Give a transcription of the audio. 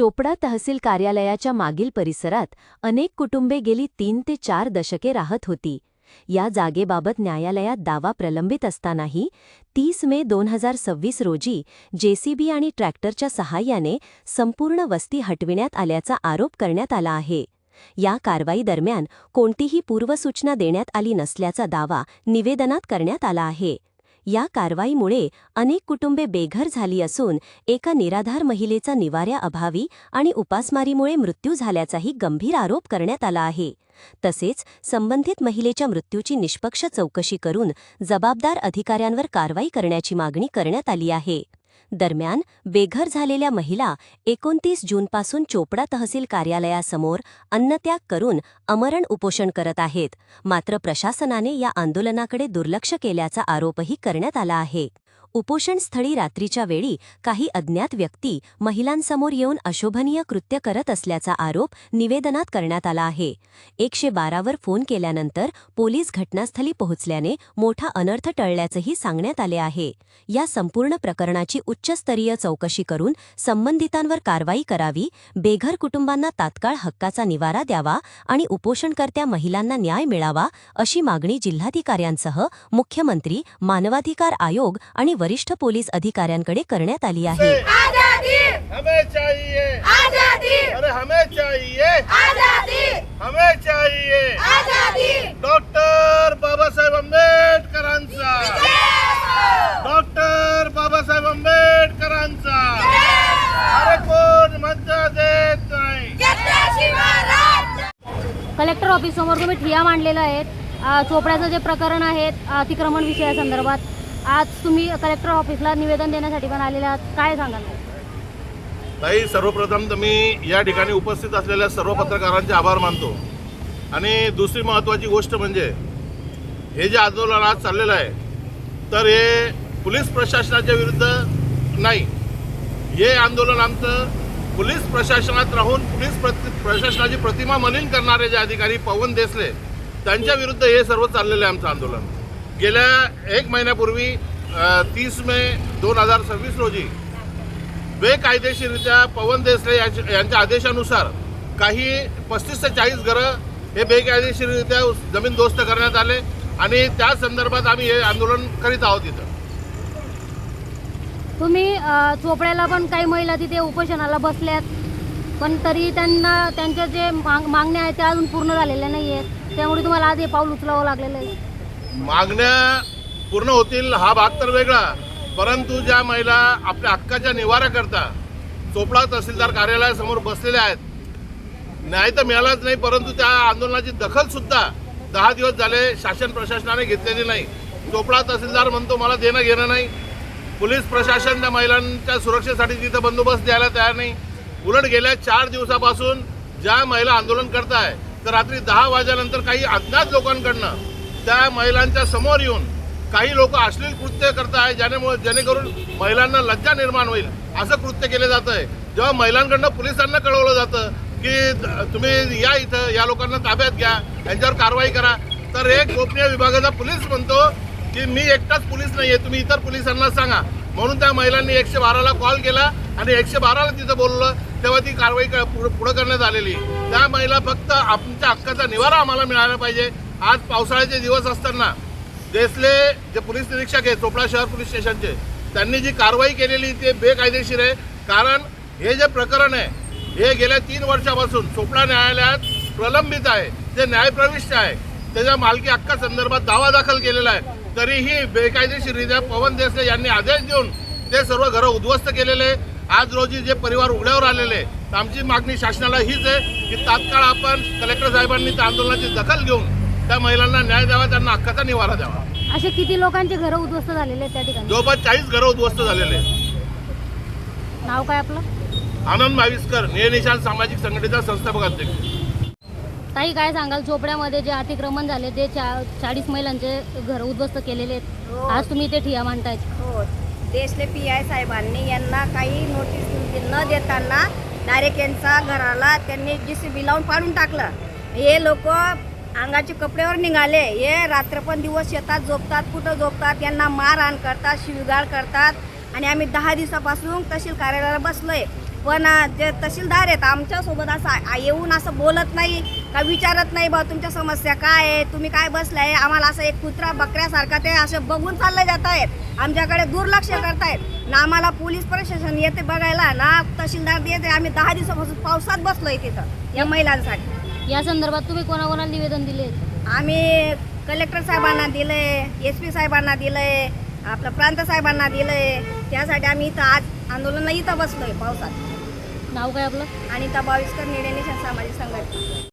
चोपडा तहसील कार्यालयाच्या मागील परिसरात अनेक कुटुंबे गेली 3 ते 4 दशके राहत होती. या जागेबाबत न्यायालयात दावा प्रलंबित असतानाही 30 मे 2026 रोजी जेसीबी आणि ट्रॅक्टरच्या सहाय्याने संपूर्ण वस्ती हटविण्यात आल्याचा आरोप करण्यात आला आहे. या कारवाई दरम्यान कोणतीही पूर्वसूचना देण्यात आली नसल्याचा दावा निवेदनात करण्यात आला आहे. या कारवाईमुळे अनेक कुटुंबे बेघर झाली असून एका निराधार महिलेचा निवाऱ्याअभावी आणि उपासमारीमुळे मृत्यू झाल्याचाही गंभीर आरोप करण्यात आला आहे. तसेच संबंधित महिलेच्या मृत्यूची निष्पक्ष चौकशी करून जबाबदार अधिकाऱ्यांवर कारवाई करण्याची मागणी करण्यात आली आहे. दरम्यान बेघर झालेल्या महिला 29 जूनपासून चोपडा तहसील कार्यालयासमोर अन्नत्याग करून आमरण उपोषण करत आहेत. मात्र प्रशासनाने या आंदोलनाकडे दुर्लक्ष केल्याचा आरोपही करण्यात आला आहे. उपोषणस्थळी रात्रीच्या वेळी काही अज्ञात व्यक्ती महिलांसमोर येऊन अशोभनीय कृत्य करत असल्याचा आरोप निवेदनात करण्यात आला आहे. 112 वर फोन केल्यानंतर पोलीस घटनास्थळी पोहोचल्याने मोठा अनर्थ टळल्याचंही सांगण्यात आले आहे. या संपूर्ण प्रकरणाची उच्चस्तरीय चौकशी करून संबंधितांवर कारवाई करावी, बेघर कुटुंबांना तात्काळ हक्काचा निवारा द्यावा आणि उपोषणकर्त्या महिलांना न्याय मिळावा अशी मागणी जिल्हाधिकाऱ्यांसह मुख्यमंत्री, मानवाधिकार आयोग आणि वरिष्ठ पोलीस अधिकाऱ्यांकडे करण्यात आली आहे. आजादी हमें चाहिए, आजादी अरे हमें चाहिए, आजादी हमें चाहिए, आजादी डॉक्टर बाबासाहेब आंबेडकरांचा, डॉक्टर बाबासाहेब आंबेडकरांचा अरे कोण मज्जा देत नाही. कलेक्टर ऑफिस समोर तुम्ही ठिय्या मांडलेला आहे. चोपड्याचं जे प्रकरण आहे अतिक्रमण विषयासंदर्भात आज तुम्ही कलेक्टर ऑफिसला निवेदन देण्यासाठी पण आलेले आहात, काय सांगाल? ताई, सर्वप्रथम तर मी या ठिकाणी उपस्थित असलेल्या सर्व पत्रकारांचे आभार मानतो. आणि दुसरी महत्त्वाची गोष्ट म्हणजे हे जे आंदोलन आज चाललेलं आहे तर हे पोलीस प्रशासनाच्या विरुद्ध नाही. हे आंदोलन आमचं पोलीस प्रशासनात राहून पोलीस प्रशासनाची प्रतिमा मलिन करणारे जे अधिकारी पवन देसले त्यांच्या विरुद्ध हे सर्व चाललेलं आहे आमचं आंदोलन. गेल्या 1 महिन्यापूर्वी 30 मे 2026 रोजी बेकायदेशीररित्या पवन देसले यांच्या आदेशानुसार काही 35 ते 40 घरं हे बेकायदेशीररित्या जमीनदोस्त करण्यात आले आणि त्या संदर्भात आम्ही हे आंदोलन करीत आहोत. इथं तुम्ही चोपड्याला पण काही महिला तिथे उपोषणाला बसल्यात, पण तरी त्यांना त्यांच्या जे मागण्या आहेत त्या अजून पूर्ण झालेल्या नाही आहेत, त्यामुळे तुम्हाला आज हे पाऊल उचलावं लागलेलं आहे. मागण्या पूर्ण होतील हा भाग तर वेगळा, परंतु ज्या महिला आपल्या हक्काच्या निवाऱ्याकरता चोपडा तहसीलदार कार्यालयासमोर बसलेल्या आहेत, न्याय तर मिळालाच नाही परंतु त्या आंदोलनाची दखल सुद्धा 10 दिवस झाले शासन प्रशासनाने घेतलेली नाही. चोपडा तहसीलदार म्हणतो मला देणं घेणं नाही. पोलीस प्रशासन त्या महिलांच्या सुरक्षेसाठी तिथं बंदोबस्त द्यायला तयार नाही. उलट गेल्या 4 दिवसापासून ज्या महिला आंदोलन करताय तर रात्री 10 वाजल्यानंतर काही अज्ञात लोकांकडनं त्या महिलांच्या समोर येऊन काही लोक अश्लील कृत्य करताय, जेणेकरून महिलांना लज्जा निर्माण होईल असं कृत्य केलं जातं आहे. जेव्हा महिलांकडनं पोलिसांना कळवलं जातं की तुम्ही या इथं या लोकांना ताब्यात घ्या, यांच्यावर कारवाई करा, तर एक गोपनीय विभागाचा पोलीस म्हणतो की मी एकटाच पोलीस नाही आहे, तुम्ही इतर पोलिसांना सांगा. म्हणून त्या महिलांनी 112ला कॉल केला आणि 112ला तिथं बोलवलं, तेव्हा ती कारवाई पुढे करण्यात आलेली. त्या महिला फक्त आमच्या हक्काचा निवारा आम्हाला मिळाला पाहिजे. आज पावसाळ्याचे दिवस असताना देसले जे पोलीस निरीक्षक आहेत चोपडा शहर पोलीस स्टेशनचे, त्यांनी जी कारवाई केलेली ते बेकायदेशीर आहे. कारण हे जे प्रकरण आहे हे गेल्या 3 वर्षापासून चोपडा न्यायालयात प्रलंबित आहे, ते न्यायप्रविष्ट आहे. त्याच्या मालकी हक्कासंदर्भात दावा दाखल केलेला आहे. तरीही बेकायदेशीररित्या पवन देसले यांनी आदेश देऊन ते सर्व घरं उद्ध्वस्त केलेले. आज रोजी जे परिवार उघड्यावर आलेले, तर आमची मागणी शासनाला हीच आहे की तात्काळ आपण कलेक्टर साहेबांनी त्या आंदोलनाची दखल घेऊन त्या महिलांना न्याय द्यावा, त्यांना हक्काचा निवारा द्यावा. असे किती लोकांचे घरं उद्ध्वस्त झालेले आहेत त्या ठिकाणी? जवळपास 40 घरं उद्ध्वस्त झालेले. नाव काय आपलं? आनंद माविस्कर, निशाण सामाजिक संघटनेचा संस्थापक अध्यक्ष. ताई, काय सांगाल? चोपड्यामध्ये जे अतिक्रमण झाले ते 40 महिलांचे घर उद्ध्वस्त केलेले आहेत, आज तुम्ही इथे ठिय्या मांडतायत. हो, देसले PI साहेबांनी यांना काही नोटीस न देताना डायरेक्ट यांचा घराला त्यांनी JCB लावून पाडून टाकलं. हे लोक अंगाचे कपड्यावर निघाले, हे रात्र पण दिवस येतात, झोपतात, कुठं झोपतात, यांना मारहाण करतात, शिवीगाळ करतात. आणि आम्ही 10 दिवसापासून तहसील कार्यालयाला बसलोय. पण जे तहसीलदार आहेत आमच्यासोबत असं येऊन असं बोलत नाही का, विचारत नाही बा तुमच्या समस्या काय आहे, तुम्ही काय बसलाय. आम्हाला असं एक कुत्रा बकऱ्यासारखा ते असे बघून चालले जात आहेत, आमच्याकडे दुर्लक्ष करतायत ना. आम्हाला पोलीस प्रशासन येते बघायला ना तहसीलदार येते. आम्ही 10 दिवसापासून पावसात बसलोय तिथं या महिलांसाठी. या संदर्भात तुम्ही कोणाकोणाला निवेदन दिले? आम्ही कलेक्टर साहेबांना दिलंय, SP साहेबांना दिलंय, आपलं प्रांत साहेबांना दिलंय. त्यासाठी आम्ही इथं आज आंदोलन इथं बसलोय पावसात. नाव काय आपलं? अनिता बाविस्कर, निर्णय सामाजिक संघटना.